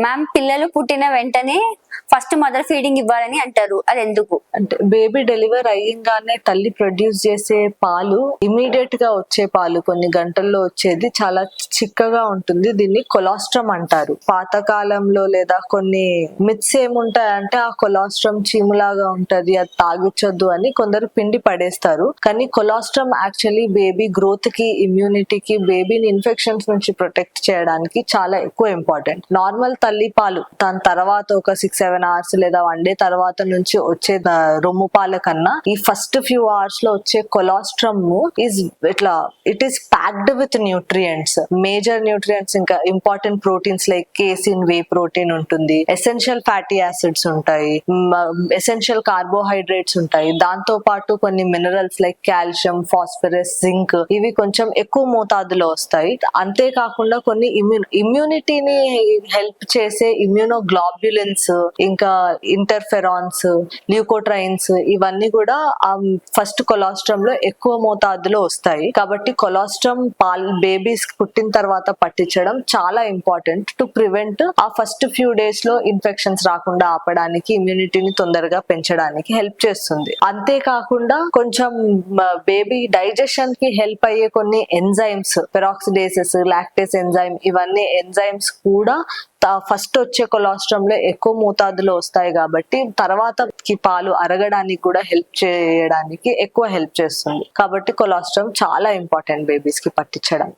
Ma'am, పిల్లలు పుట్టిన వెంటనే ఫస్ట్ మదర్ ఫీడింగ్ ఇవ్వాలని అంటారు, అది ఎందుకు? అంటే బేబీ డెలివర్ అయ్యింగానే తల్లి ప్రొడ్యూస్ చేసే పాలు ఇమీడియట్ గా వచ్చే పాలు, కొన్ని గంటల్లో వచ్చేది చాలా చిక్కగా ఉంటుంది. దీన్ని కొలాస్ట్రమ్ అంటారు. పాతకాలంలో లేదా కొన్ని మిత్స్ ఏముంటాయంటే ఆ కొలాస్ట్రమ్ చీములాగా ఉంటది, అది తాగించొద్దు అని కొందరు పిండి పడేస్తారు. కానీ కొలాస్ట్రమ్ యాక్చువల్లీ బేబీ గ్రోత్ కి, ఇమ్యూనిటీకి, బేబీని ఇన్ఫెక్షన్స్ నుంచి ప్రొటెక్ట్ చేయడానికి చాలా ఎక్కువ ఇంపార్టెంట్. నార్మల్ తల్లి పాలు దాని తర్వాత ఒక 6-7 అవర్స్ లేదా 1 డే తర్వాత నుంచి వచ్చే రొమ్ము పాల కన్నా ఈ ఫస్ట్ ఫ్యూ అవర్స్ లో వచ్చే colostrum it is packed with nutrients, major nutrients, ఇంకా important proteins like casein, whey protein ఉంటుంది, ఎసెన్షియల్ ఫ్యాటీ యాసిడ్స్ ఉంటాయి, ఎసెన్షియల్ కార్బోహైడ్రేట్స్ ఉంటాయి, దాంతో పాటు కొన్ని minerals like calcium, phosphorus, zinc, ఇవి కొంచెం ఎక్కువ మోతాదులో వస్తాయి. అంతేకాకుండా కొన్ని ఇమ్యూనిటీని హెల్ప్ చేసే ఇమ్యూనోగ్లోబ్యులిన్స్, ఇంకా ఇంటర్ఫెరాన్స్, ల్యూకోట్రైన్స్, ఇవన్నీ కూడా ఆ ఫస్ట్ కొలాస్ట్రమ్ లో ఎక్కువ మోతాదులో వస్తాయి. కాబట్టి కొలాస్ట్రమ్ బేబీస్ పుట్టిన తర్వాత పట్టించడం చాలా ఇంపార్టెంట్ టు ప్రివెంట్ ఆ ఫస్ట్ ఫ్యూ డేస్ లో ఇన్ఫెక్షన్స్ రాకుండా ఆపడానికి, ఇమ్యూనిటీని తొందరగా పెంచడానికి హెల్ప్ చేస్తుంది. అంతేకాకుండా కొంచెం బేబీ డైజెషన్ కి హెల్ప్ అయ్యే కొన్ని ఎంజైమ్స్, పెరాక్సిడేసెస్, లాక్టేస్ ఎంజైమ్, ఇవన్నీ ఎంజైమ్స్ కూడా ఫస్ట్ వచ్చే కొలాస్ట్రమ్ లో ఎక్కువ మోతాదులో వస్తాయి. కాబట్టి తర్వాత పాలు అరగడానికి కూడా హెల్ప్ చేయడానికి ఎక్కువ హెల్ప్ చేస్తుంది. కాబట్టి కొలాస్ట్రమ్ చాలా ఇంపార్టెంట్ బేబీస్ కి పట్టించడం.